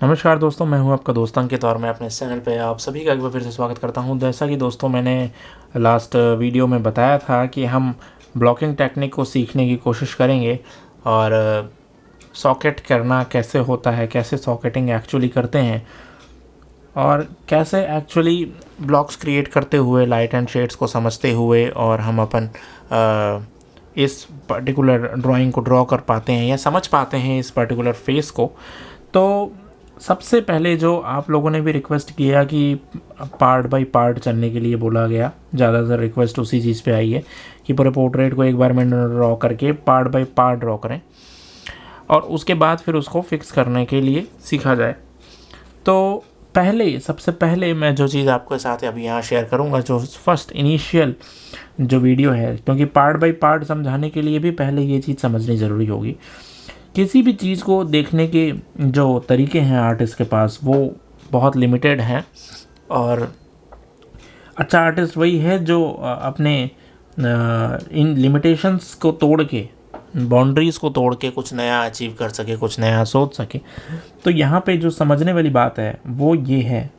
नमस्कार दोस्तों, मैं हूं आपका दोस्त अंकित और मैं अपने इस चैनल पे आप सभी का एक बार फिर से स्वागत करता हूं। जैसा कि दोस्तों मैंने लास्ट वीडियो में बताया था कि हम ब्लॉकिंग टेक्निक को सीखने की कोशिश करेंगे और सॉकेट करना कैसे होता है, कैसे सॉकेटिंग एक्चुअली करते हैं और कैसे एक्चुअली ब्लॉक्स क्रिएट करते हुए लाइट एंड शेड्स को समझते हुए और हम अपन इस पर्टिकुलर ड्राइंग को ड्रॉ कर पाते हैं या समझ पाते हैं इस पर्टिकुलर फेस को। तो सबसे पहले जो आप लोगों ने भी रिक्वेस्ट किया कि पार्ट बाय पार्ट चलने के लिए बोला गया, ज़्यादातर रिक्वेस्ट उसी चीज़ पे आई है कि पूरे पोर्ट्रेट को एक बार में ड्रॉ करके पार्ट बाय पार्ट ड्रॉ करें और उसके बाद फिर उसको फिक्स करने के लिए सीखा जाए। तो सबसे पहले मैं जो चीज़ आपके साथ अभी यहाँ शेयर करूँगा, जो फर्स्ट इनिशियल जो वीडियो है, क्योंकि पार्ट बाय पार्ट समझाने के लिए भी पहले ये चीज़ समझनी ज़रूरी होगी। किसी भी चीज़ को देखने के जो तरीके हैं आर्टिस्ट के पास वो बहुत लिमिटेड हैं और अच्छा आर्टिस्ट वही है जो अपने इन लिमिटेशंस को तोड़ के, बाउंड्रीज़ को तोड़ के कुछ नया अचीव कर सके, कुछ नया सोच सके। तो यहाँ पे जो समझने वाली बात है वो ये है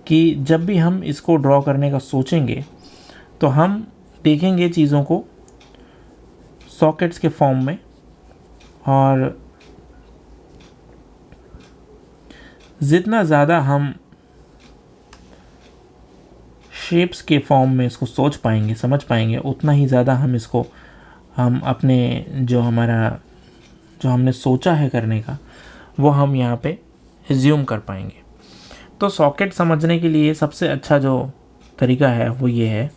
कि जब भी हम इसको ड्रॉ करने का सोचेंगे तो हम देखेंगे चीज़ों को सॉकेट्स के फॉर्म में और जितना ज़्यादा हम शेप्स के फॉर्म में इसको सोच पाएंगे, समझ पाएंगे, उतना ही ज़्यादा हम अपने जो हमने सोचा है करने का वो हम यहाँ पे एज्यूम कर पाएंगे। तो सॉकेट समझने के लिए सबसे अच्छा जो तरीका है वो ये है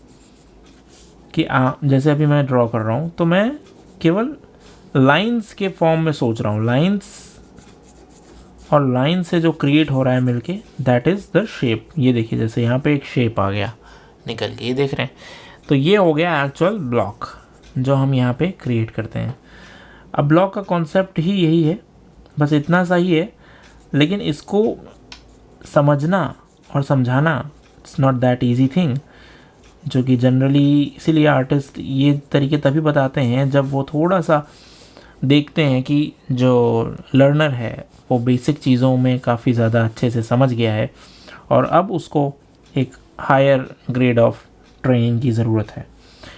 कि जैसे अभी मैं ड्रॉ कर रहा हूँ तो मैं केवल लाइंस के फॉर्म में सोच रहा हूँ। लाइंस और लाइन से जो क्रिएट हो रहा है मिलके, दैट इज़ द शेप। ये देखिए, जैसे यहाँ पे एक शेप आ गया निकल के, ये देख रहे हैं। तो ये हो गया एक्चुअल ब्लॉक जो हम यहाँ पे क्रिएट करते हैं। अब ब्लॉक का कॉन्सेप्ट ही यही है, बस इतना सा ही है, लेकिन इसको समझना और समझाना it's not that easy thing. जो कि जनरली इसीलिए आर्टिस्ट ये तरीके तभी बताते हैं जब वो थोड़ा सा देखते हैं कि जो लर्नर है वो बेसिक चीज़ों में काफ़ी ज़्यादा अच्छे से समझ गया है और अब उसको एक हायर ग्रेड ऑफ ट्रेनिंग की ज़रूरत है।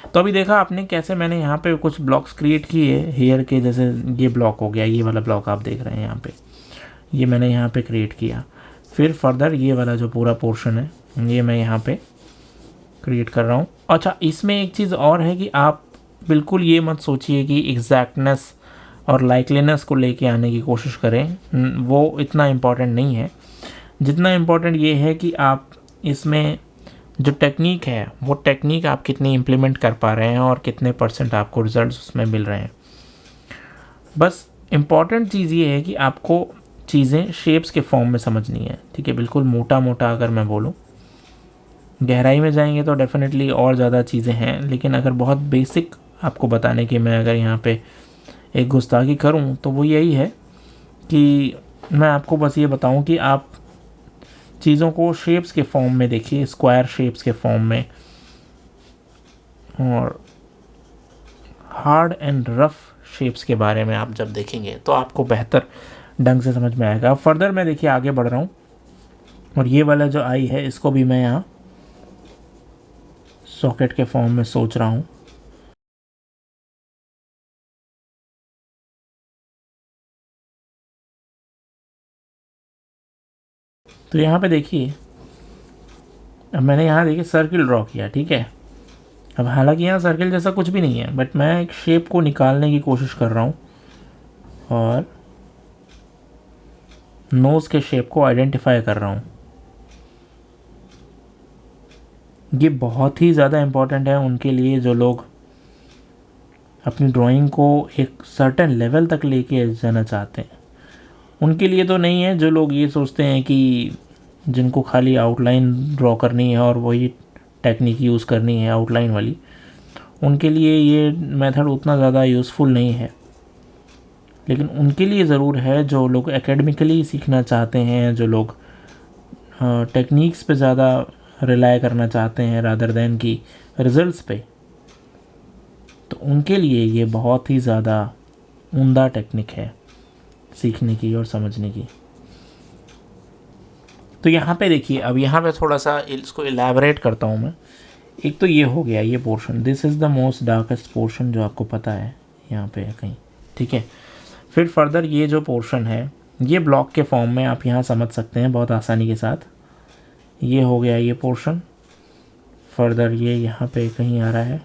तो अभी देखा आपने कैसे मैंने यहाँ पे कुछ ब्लॉक्स क्रिएट किए हेयर के, जैसे ये ब्लॉक हो गया, ये वाला ब्लॉक आप देख रहे हैं यहाँ पे, ये मैंने यहाँ पे क्रिएट किया। फिर फर्दर ये वाला जो पूरा पोर्शन है ये मैं यहाँ पे क्रिएट कर रहा हूँ। अच्छा, इसमें एक चीज़ और है कि आप बिल्कुल ये मत सोचिए कि एग्जैक्टनेस और लाइकलीनेस को लेके आने की कोशिश करें, वो इतना इम्पॉर्टेंट नहीं है। जितना इम्पॉर्टेंट ये है कि आप इसमें जो टेक्निक है वो टेक्निक आप कितनी इम्प्लीमेंट कर पा रहे हैं और कितने % आपको रिजल्ट्स उसमें मिल रहे हैं। बस इम्पॉर्टेंट चीज़ ये है कि आपको चीज़ें शेप्स के फॉर्म में समझनी है, ठीक है। बिल्कुल मोटा मोटा अगर मैं बोलूँ, गहराई में जाएंगे तो डेफिनेटली और ज़्यादा चीज़ें हैं, लेकिन अगर बहुत बेसिक आपको बताने की मैं अगर यहाँ पे एक गुस्ताखी करूं तो वो यही है कि मैं आपको बस ये बताऊं कि आप चीज़ों को शेप्स के फॉर्म में देखिए, स्क्वायर शेप्स के फॉर्म में, और हार्ड एंड रफ शेप्स के बारे में आप जब देखेंगे तो आपको बेहतर ढंग से समझ में आएगा। फर्दर मैं देखिए आगे बढ़ रहा हूँ और ये वाला जो आई है इसको भी मैं यहाँ सॉकेट के फॉर्म में सोच रहा हूँ। तो यहाँ पे देखिए, अब मैंने यहाँ देखिए सर्किल ड्रॉ किया, ठीक है। अब हालांकि यहाँ सर्किल जैसा कुछ भी नहीं है, बट मैं एक शेप को निकालने की कोशिश कर रहा हूँ और नोज़ के शेप को आइडेंटिफाई कर रहा हूँ। ये बहुत ही ज़्यादा इम्पॉर्टेंट है उनके लिए जो लोग अपनी ड्राइंग को एक सर्टेन लेवल तक लेके जाना चाहते हैं। उनके लिए तो नहीं है, जो लोग ये सोचते हैं कि जिनको खाली आउटलाइन ड्रॉ करनी है और वही टेक्निक यूज़ करनी है आउटलाइन वाली, उनके लिए ये मेथड उतना ज़्यादा यूज़फुल नहीं है। लेकिन उनके लिए ज़रूर है जो लोग एकेडमिकली सीखना चाहते हैं, जो लोग टेक्निक्स पे ज़्यादा रिलाय करना चाहते हैं रादर देन की रिज़ल्ट्स पे। तो उनके लिए ये बहुत ही ज़्यादा उम्दा टेक्निक है सीखने की और समझने की। तो यहाँ पे देखिए, अब यहाँ पे थोड़ा सा इसको इलेबरेट करता हूँ मैं। एक तो ये हो गया ये portion, this is the most darkest portion जो आपको पता है यहाँ पे है कहीं, ठीक है। फिर फर्दर ये जो पोर्शन है ये ब्लॉक के फॉर्म में आप यहाँ समझ सकते हैं बहुत आसानी के साथ। ये हो गया ये पोर्शन, फर्दर ये यहाँ पे कहीं आ रहा है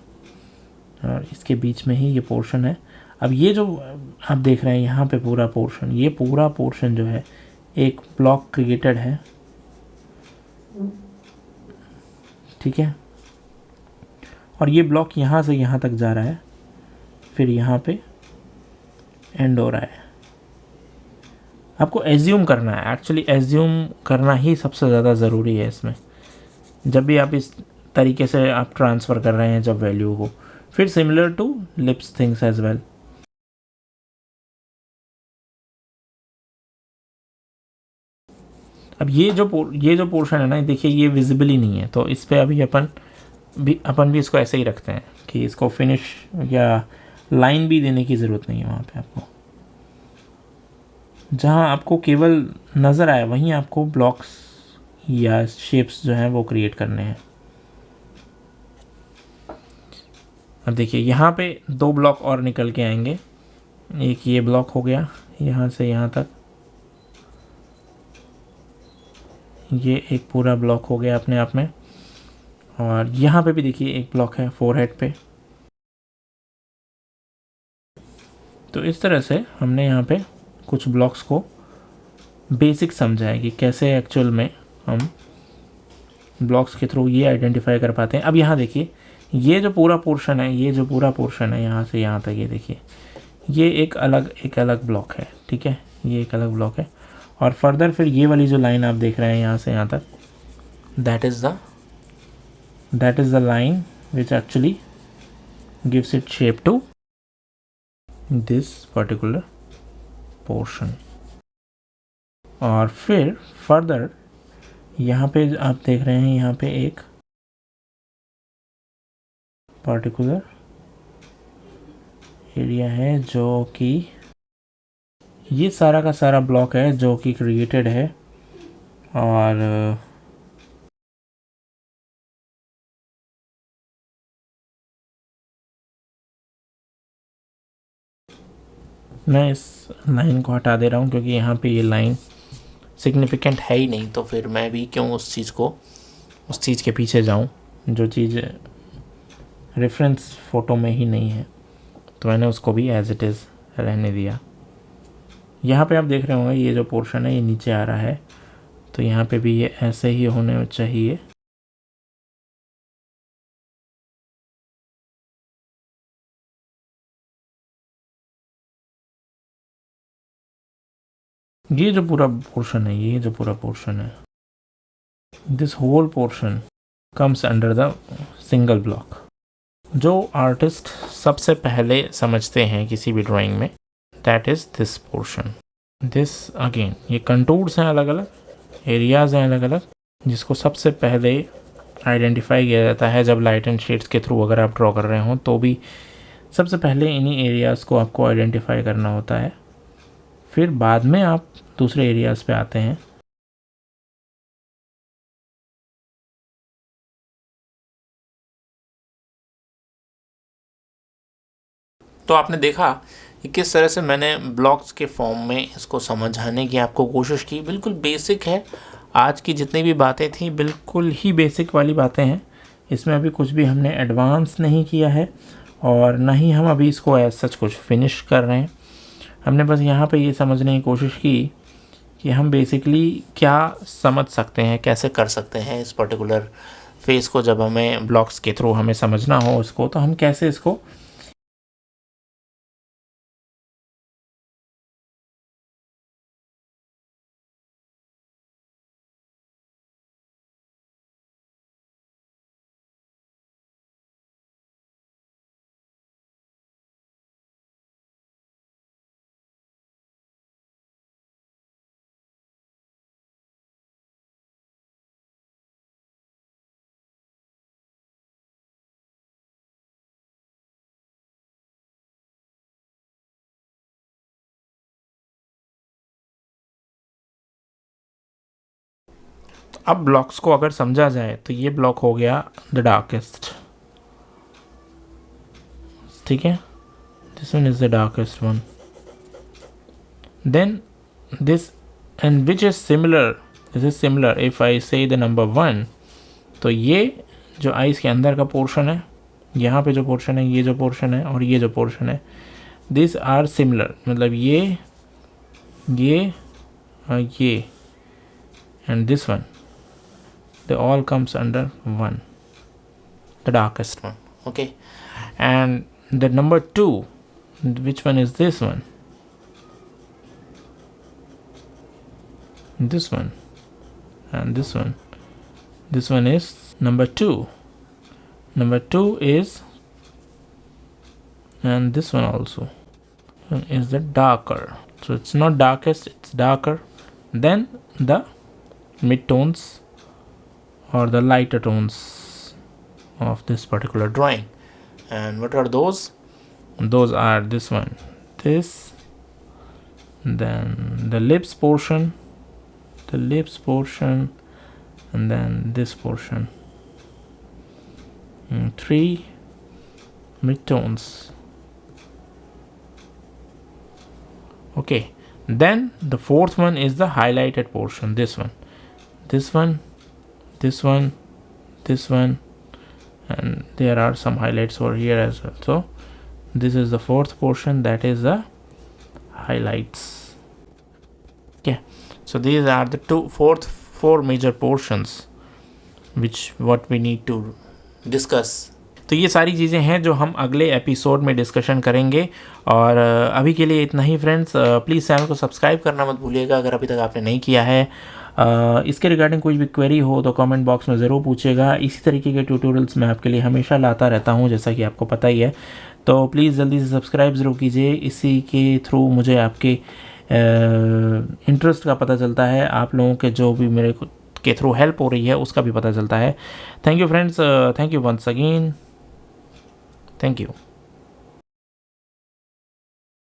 और इसके बीच में ही ये पोर्शन है। अब ये जो आप देख रहे हैं यहाँ पे पूरा पोर्शन, ये पूरा पोर्शन जो है एक ब्लॉक क्रिएटेड है, ठीक है। और ये ब्लॉक यहाँ से यहाँ तक जा रहा है, फिर यहाँ पे एंड हो रहा है। आपको एज्यूम करना है, एक्चुअली एज्यूम करना ही सबसे ज़्यादा ज़रूरी है इसमें, जब भी आप इस तरीके से आप ट्रांसफ़र कर रहे हैं जब वैल्यू को। फिर similar to lips things as well. अब ये जो पोर्शन है ना, देखिए ये विजिबल ही नहीं है, तो इस पर अभी अपन भी इसको ऐसे ही रखते हैं कि इसको फिनिश या लाइन भी देने की ज़रूरत नहीं है वहाँ पे आपको। जहाँ आपको केवल नज़र आए वहीं आपको ब्लॉक्स या शेप्स जो हैं वो क्रिएट करने हैं। अब देखिए यहाँ पे 2 ब्लॉक और निकल के आएंगे। एक ये ब्लॉक हो गया यहाँ से यहाँ तक, ये एक पूरा ब्लॉक हो गया अपने आप में। और यहाँ पे भी देखिए एक ब्लॉक है फोरहेड पे। तो इस तरह से हमने यहाँ पे कुछ ब्लॉक्स को बेसिक समझा है कि कैसे एक्चुअल में हम ब्लॉक्स के थ्रू ये आइडेंटिफाई कर पाते हैं। अब यहाँ देखिए ये जो पूरा पोर्शन है, ये जो पूरा पोर्शन है यहाँ से यहाँ तक, ये देखिए ये एक अलग ब्लॉक है, ठीक है, ये एक अलग ब्लॉक है। और फर्दर फिर ये वाली जो लाइन आप देख रहे हैं यहाँ से यहाँ तक, that is the line which actually gives it shape to this particular portion. और फिर फर्दर यहाँ पे आप देख रहे हैं यहाँ पे एक पर्टिकुलर एरिया है जो कि ये सारा का सारा ब्लॉक है जो कि क्रिएटेड है। और मैं इस लाइन को हटा दे रहा हूँ क्योंकि यहाँ पे ये लाइन सिग्निफिकेंट है ही नहीं, तो फिर मैं भी क्यों उस चीज़ के पीछे जाऊँ जो चीज़ रेफरेंस फ़ोटो में ही नहीं है। तो मैंने उसको भी एज इट इज़ रहने दिया। यहाँ पे आप देख रहे होंगे ये जो पोर्शन है ये नीचे आ रहा है, तो यहाँ पे भी ये ऐसे ही होने चाहिए। ये जो पूरा पोर्शन है, this whole portion comes under the single block. जो आर्टिस्ट सबसे पहले समझते हैं किसी भी ड्राइंग में, that is this portion. This again ये कंटूर्स हैं अलग अलग, एरियाज़ हैं अलग अलग, जिसको सबसे पहले आइडेंटिफाई किया जाता है जब लाइट एंड शेड्स के थ्रू अगर आप ड्रॉ कर रहे हों तो भी सबसे पहले इन्हीं एरियाज़ को आपको आइडेंटिफाई करना होता है। फिर बाद में आप दूसरे एरियाज़ पे आते हैं। तो आपने देखा कि किस तरह से मैंने ब्लॉक्स के फॉर्म में इसको समझाने की आपको कोशिश की। बिल्कुल बेसिक है, आज की जितनी भी बातें थी बिल्कुल ही बेसिक वाली बातें हैं। इसमें अभी कुछ भी हमने एडवांस नहीं किया है और ना ही हम अभी इसको एज सच कुछ फिनिश कर रहे हैं। हमने बस यहाँ पे ये समझने की कोशिश की कि हम बेसिकली क्या समझ सकते हैं, कैसे कर सकते हैं इस पर्टिकुलर फेस को। जब हमें ब्लॉक्स के थ्रू हमें समझना हो इसको, तो हम कैसे इसको अब ब्लॉक्स को अगर समझा जाए तो ये ब्लॉक हो गया द डार्केस्ट, ठीक है, this one is the darkest one. Then this end which is similar, this is similar if I say the number 1, तो ये जो आइस के अंदर का पोर्शन है, यहाँ पे जो पोर्शन है, ये जो पोर्शन है और ये जो पोर्शन है, दिस आर सिमिलर, मतलब ये और ये and this one, they all comes under 1, the darkest one. Okay, and the number 2, which one is this one? This one and this one. This one is number 2. Number 2 is, and this one also is the darker. So it's not darkest, it's darker than the mid-tones or the lighter tones of this particular drawing. And what are those? Those are this one, this, then the lips portion, and then this portion. 3 midtones. Okay, then the fourth one is the highlighted portion, this one, this one, this one, this one, and there are some highlights over here as well. So this is the fourth portion, that is the highlights. Okay, so these are the four major portions which what we need to discuss. तो ये सारी चीज़ें हैं जो हम अगले episode में discussion करेंगे. और अभी के लिए इतना ही फ्रेंड्स. प्लीज़ चैनल को सब्सक्राइब करना मत भूलिएगा अगर अभी तक आपने नहीं किया है. इसके रिगार्डिंग कोई भी क्वेरी हो तो कमेंट बॉक्स में ज़रूर पूछिएगा. इसी तरीके के ट्यूटोरियल्स मैं आपके लिए हमेशा लाता रहता हूं, जैसा कि आपको पता ही है. तो प्लीज़ जल्दी से सब्सक्राइब ज़रूर कीजिए. इसी के थ्रू मुझे आपके इंटरेस्ट का पता चलता है. आप लोगों के जो भी मेरे के थ्रू हेल्प हो रही है उसका भी पता चलता है. Thank you friends. Thank you once again. Thank you.